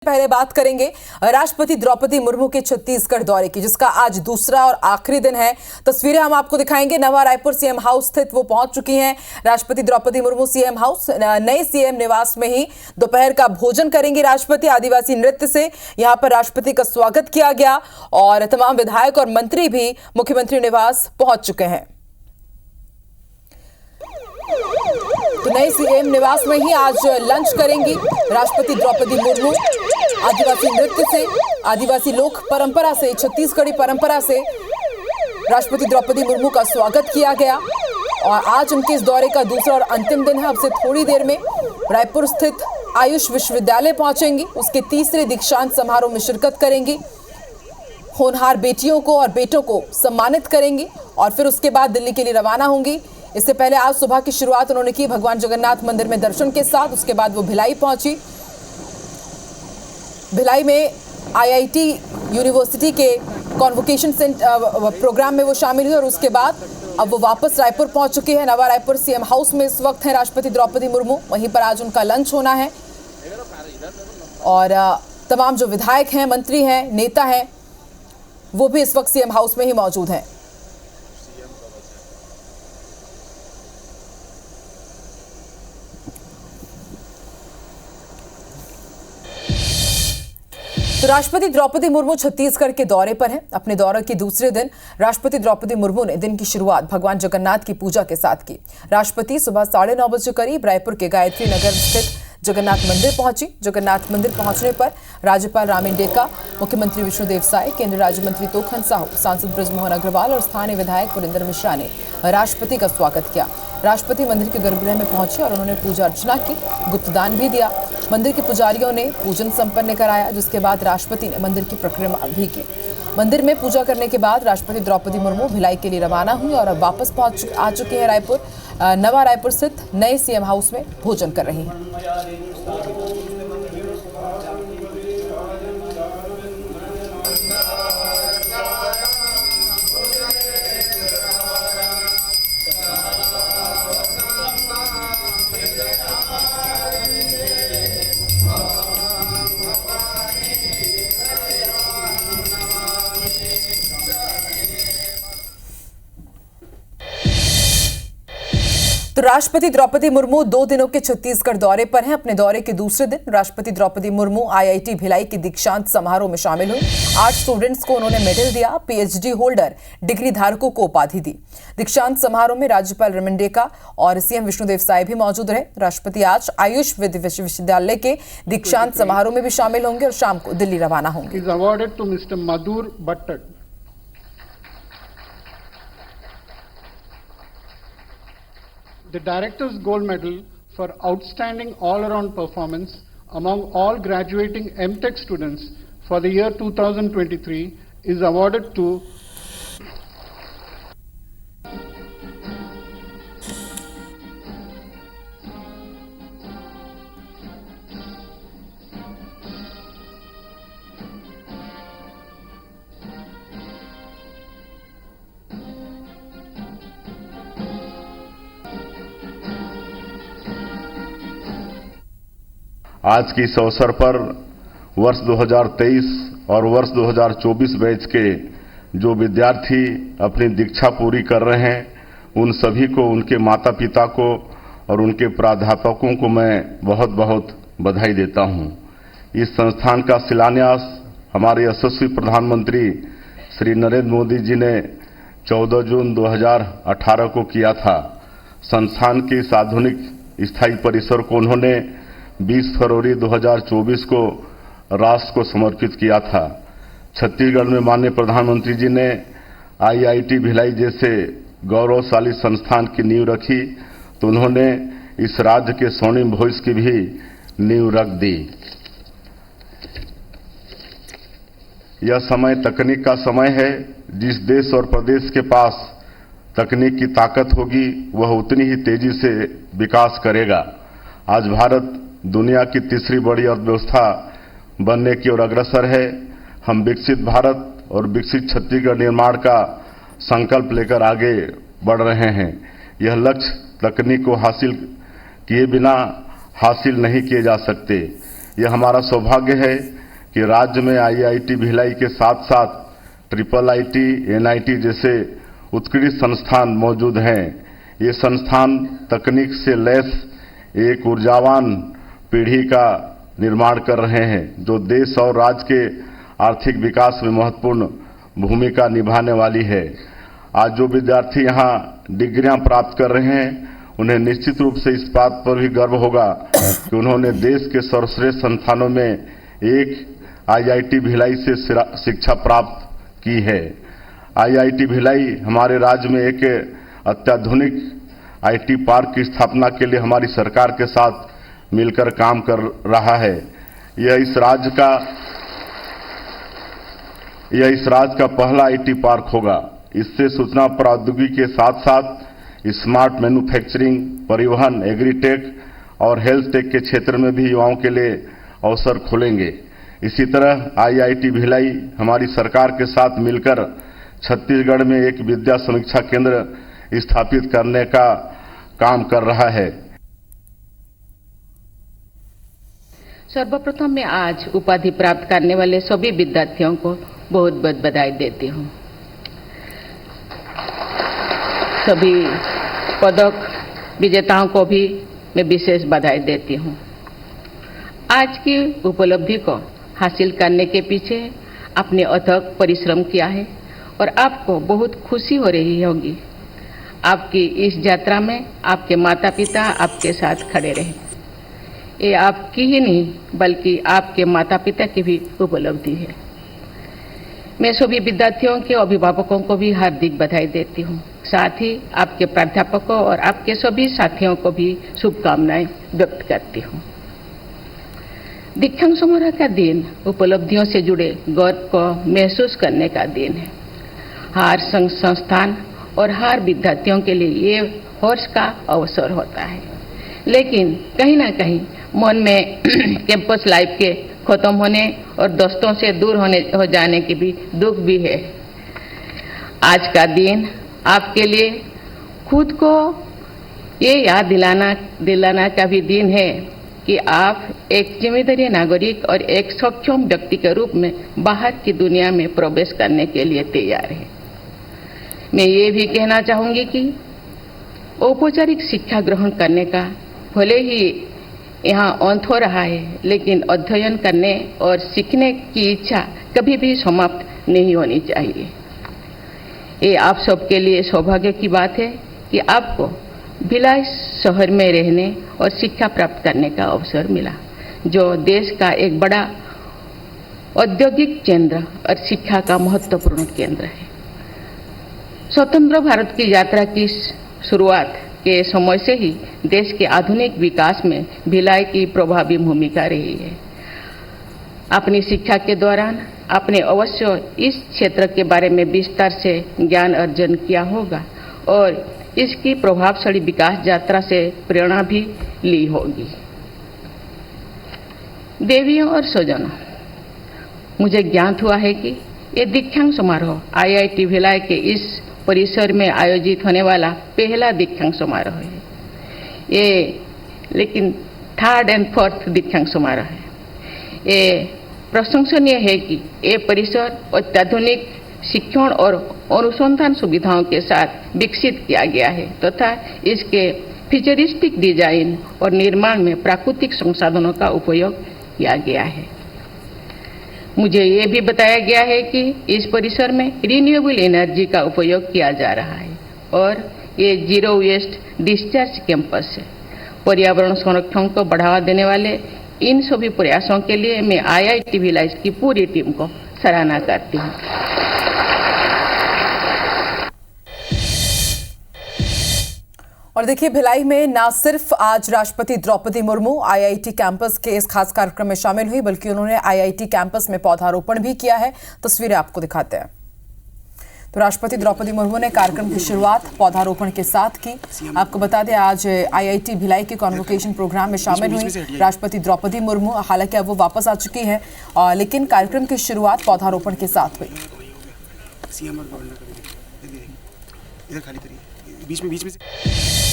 पहले बात करेंगे राष्ट्रपति द्रौपदी मुर्मू के छत्तीसगढ़ दौरे की, जिसका आज दूसरा और आखिरी दिन है। तस्वीरें हम आपको दिखाएंगे। नवा रायपुर सीएम हाउस स्थित वो पहुंच चुकी हैं। राष्ट्रपति द्रौपदी मुर्मू सीएम हाउस नए सीएम निवास में ही दोपहर का भोजन करेंगी राष्ट्रपति। आदिवासी नृत्य से यहां पर राष्ट्रपति का स्वागत किया गया और तमाम विधायक और मंत्री भी मुख्यमंत्री निवास पहुंच चुके हैं। तो नए सीएम निवास में ही आज लंच करेंगी राष्ट्रपति द्रौपदी मुर्मू। आदिवासी नृत्य से, आदिवासी लोक परंपरा से, छत्तीसगढ़ी परंपरा से राष्ट्रपति द्रौपदी मुर्मू का स्वागत किया गया और आज उनके इस दौरे का दूसरा और अंतिम दिन है। अब से थोड़ी देर में रायपुर स्थित आयुष विश्वविद्यालय पहुंचेंगी। उसके तीसरे दीक्षांत समारोह में शिरकत करेंगी। होनहार बेटियों को और बेटों को सम्मानित करेंगी और फिर उसके बाद दिल्ली के लिए रवाना होंगी। इससे पहले आज सुबह की शुरुआत उन्होंने की भगवान जगन्नाथ मंदिर में दर्शन के साथ। उसके बाद वो भिलाई पहुंची। भिलाई में आईआईटी यूनिवर्सिटी के कॉन्वोकेशन प्रोग्राम में वो शामिल हुई और उसके बाद अब वो वापस रायपुर पहुंच चुकी है। नवा रायपुर सीएम हाउस में इस वक्त है राष्ट्रपति द्रौपदी मुर्मू। वहीं पर आज उनका लंच होना है और तमाम जो विधायक हैं, मंत्री हैं, नेता हैं, वो भी इस वक्त सीएम हाउस में ही मौजूद हैं। तो राष्ट्रपति द्रौपदी मुर्मू छत्तीसगढ़ के दौरे पर हैं। अपने दौरे के दूसरे दिन राष्ट्रपति द्रौपदी मुर्मू ने दिन की शुरुआत भगवान जगन्नाथ की पूजा के साथ की। राष्ट्रपति सुबह 9:30 बजे करीब रायपुर के गायत्री नगर स्थित जगन्नाथ मंदिर पहुंची। जगन्नाथ मंदिर पहुंचने पर राज्यपाल रामेंडेका, मुख्यमंत्री विष्णुदेव साय, केंद्रीय राज्य मंत्री तोखन साहू, सांसद बृजमोहन अग्रवाल और स्थानीय विधायक पुरिंदर मिश्रा ने राष्ट्रपति का स्वागत किया। राष्ट्रपति मंदिर के गर्भगृह में पहुंचे और उन्होंने पूजा अर्चना की, गुप्तदान भी दिया। मंदिर के पुजारियों ने पूजन संपन्न कराया, जिसके बाद राष्ट्रपति ने मंदिर की परिक्रमा भी की। मंदिर में पूजा करने के बाद राष्ट्रपति द्रौपदी मुर्मू भिलाई के लिए रवाना हुई और अब वापस आ चुकी है रायपुर। नवा रायपुर स्थित नए सीएम हाउस में भोजन कर रही हैं। तो राष्ट्रपति द्रौपदी मुर्मू 2 दिनों के छत्तीसगढ़ दौरे पर हैं। अपने दौरे के दूसरे दिन राष्ट्रपति द्रौपदी मुर्मू आईआईटी भिलाई के दीक्षांत समारोह में शामिल हुई। 8 स्टूडेंट्स को उन्होंने मेडल दिया। पीएचडी होल्डर डिग्री धारकों को उपाधि दी। दीक्षांत समारोह में राज्यपाल रामेंडेका और सीएम विष्णुदेव साय भी मौजूद रहे। राष्ट्रपति आज आयुष विश्वविद्यालय के दीक्षांत समारोह में भी शामिल होंगे और शाम को दिल्ली रवाना होंगे। The Director's Gold Medal for Outstanding All-Around Performance among all graduating MTech students for the year 2023 is awarded to आज के इस अवसर पर वर्ष 2023 और वर्ष 2024 बैच के जो विद्यार्थी अपनी दीक्षा पूरी कर रहे हैं, उन सभी को, उनके माता पिता को और उनके प्राध्यापकों को मैं बहुत बहुत बधाई देता हूं। इस संस्थान का शिलान्यास हमारे यशस्वी प्रधानमंत्री श्री नरेंद्र मोदी जी ने 14 जून 2018 को किया था। संस्थान के इस आधुनिक स्थायी परिसर को उन्होंने 20 फरवरी 2024 को राष्ट्र को समर्पित किया था। छत्तीसगढ़ में माननीय प्रधानमंत्री जी ने आईआईटी भिलाई जैसे गौरवशाली संस्थान की नींव रखी, तो उन्होंने इस राज्य के स्वर्णिम भविष्य की भी नींव रख दी। यह समय तकनीक का समय है। जिस देश और प्रदेश के पास तकनीक की ताकत होगी, वह उतनी ही तेजी से विकास करेगा। आज भारत दुनिया की तीसरी बड़ी अर्थव्यवस्था बनने की ओर अग्रसर है। हम विकसित भारत और विकसित छत्तीसगढ़ निर्माण का संकल्प लेकर आगे बढ़ रहे हैं। यह लक्ष्य तकनीक को हासिल किए बिना हासिल नहीं किए जा सकते। ये हमारा सौभाग्य है कि राज्य में IIT भिलाई के साथ साथ IIIT, NIT जैसे उत्कृष्ट संस्थान मौजूद हैं। ये संस्थान तकनीक से लैस एक ऊर्जावान पीढ़ी का निर्माण कर रहे हैं, जो देश और राज्य के आर्थिक विकास में महत्वपूर्ण भूमिका निभाने वाली है। आज जो विद्यार्थी यहाँ डिग्रियां प्राप्त कर रहे हैं, उन्हें निश्चित रूप से इस बात पर भी गर्व होगा कि उन्होंने देश के सर्वश्रेष्ठ संस्थानों में एक IIT भिलाई से शिक्षा प्राप्त की है। IIT भिलाई हमारे राज्य में एक अत्याधुनिक IT पार्क की स्थापना के लिए हमारी सरकार के साथ मिलकर काम कर रहा है। यह इस राज्य का पहला IT पार्क होगा। इससे सूचना प्रौद्योगिकी के साथ साथ स्मार्ट मैन्युफैक्चरिंग, परिवहन, एग्रीटेक और हेल्थ टेक के क्षेत्र में भी युवाओं के लिए अवसर खुलेंगे। इसी तरह IIT भिलाई हमारी सरकार के साथ मिलकर छत्तीसगढ़ में एक विद्या समीक्षा केंद्र स्थापित करने का काम कर रहा है। सर्वप्रथम मैं आज उपाधि प्राप्त करने वाले सभी विद्यार्थियों को बहुत बहुत बधाई देती हूँ। सभी पदक विजेताओं को भी मैं विशेष बधाई देती हूँ। आज की उपलब्धि को हासिल करने के पीछे आपने अथक परिश्रम किया है और आपको बहुत खुशी हो रही होगी। आपकी इस यात्रा में आपके माता पिता आपके साथ खड़े रहे। ये आपकी ही नहीं बल्कि आपके माता पिता की भी उपलब्धि है। मैं सभी विद्यार्थियों के अभिभावकों को भी हार्दिक बधाई देती हूँ। साथ ही आपके प्राध्यापकों और आपके सभी साथियों को भी शुभकामनाएं व्यक्त करती हूँ। दीक्षांत समारोह का दिन उपलब्धियों से जुड़े गर्व को महसूस करने का दिन है। हर संस्थान और हर विद्यार्थियों के लिए ये हर्ष का अवसर होता है, लेकिन कहीं ना कहीं मन में कैंपस लाइफ के खत्म होने और दोस्तों से दूर हो जाने की भी दुख भी है। आज का दिन आपके लिए खुद को ये याद दिलाना का भी दिन है कि आप एक जिम्मेदारी नागरिक और एक सक्षम व्यक्ति के रूप में बाहर की दुनिया में प्रवेश करने के लिए तैयार हैं। मैं ये भी कहना चाहूँगी कि औपचारिक शिक्षा ग्रहण करने का भले ही यहाँ अंत हो रहा है, लेकिन अध्ययन करने और सीखने की इच्छा कभी भी समाप्त नहीं होनी चाहिए। ये आप सबके लिए सौभाग्य की बात है कि आपको भिलाई शहर में रहने और शिक्षा प्राप्त करने का अवसर मिला, जो देश का एक बड़ा औद्योगिक केंद्र और शिक्षा का महत्वपूर्ण केंद्र है। स्वतंत्र भारत की यात्रा की शुरुआत के समय से ही देश के आधुनिक विकास में भिलाई की प्रभावी भूमिका रही है। अपनी शिक्षा के दौरान आपने अवश्य इस क्षेत्र के बारे में विस्तार से ज्ञान अर्जन किया होगा और इसकी प्रभावशाली विकास यात्रा से प्रेरणा भी ली होगी। देवियों और स्वजनों, मुझे ज्ञात हुआ है कि ये दीक्षांत समारोह IIT भिलाई के इस परिसर में आयोजित होने वाला पहला दीक्षांत समारोह है। ये लेकिन 3rd and 4th दीक्षांत समारोह है। ये प्रशंसनीय है कि ये परिसर अत्याधुनिक शिक्षण और अनुसंधान सुविधाओं के साथ विकसित किया गया है तथा इसके फ्यूचरिस्टिक डिजाइन और निर्माण में प्राकृतिक संसाधनों का उपयोग किया गया है। मुझे ये भी बताया गया है कि इस परिसर में रिन्यूएबल एनर्जी का उपयोग किया जा रहा है और ये जीरो वेस्ट डिस्चार्ज कैंपस है। पर्यावरण संरक्षण को बढ़ावा देने वाले इन सभी प्रयासों के लिए मैं IIT भिलाई की पूरी टीम को सराहना करती हूँ। और देखिए, भिलाई में ना सिर्फ आज राष्ट्रपति द्रौपदी मुर्मू IIT कैंपस के इस खास कार्यक्रम में शामिल हुई, बल्कि उन्होंने IIT कैंपस में पौधारोपण भी किया है। तस्वीरें आपको दिखाते हैं। तो राष्ट्रपति द्रौपदी मुर्मू ने कार्यक्रम की शुरुआत पौधारोपण के साथ की। आपको बता दें, आज IIT भिलाई के कॉन्वोकेशन प्रोग्राम में शामिल हुई राष्ट्रपति द्रौपदी मुर्मू। हालांकि अब वो वापस आ चुकी हैं, लेकिन कार्यक्रम की शुरुआत पौधारोपण के साथ हुई। बीच में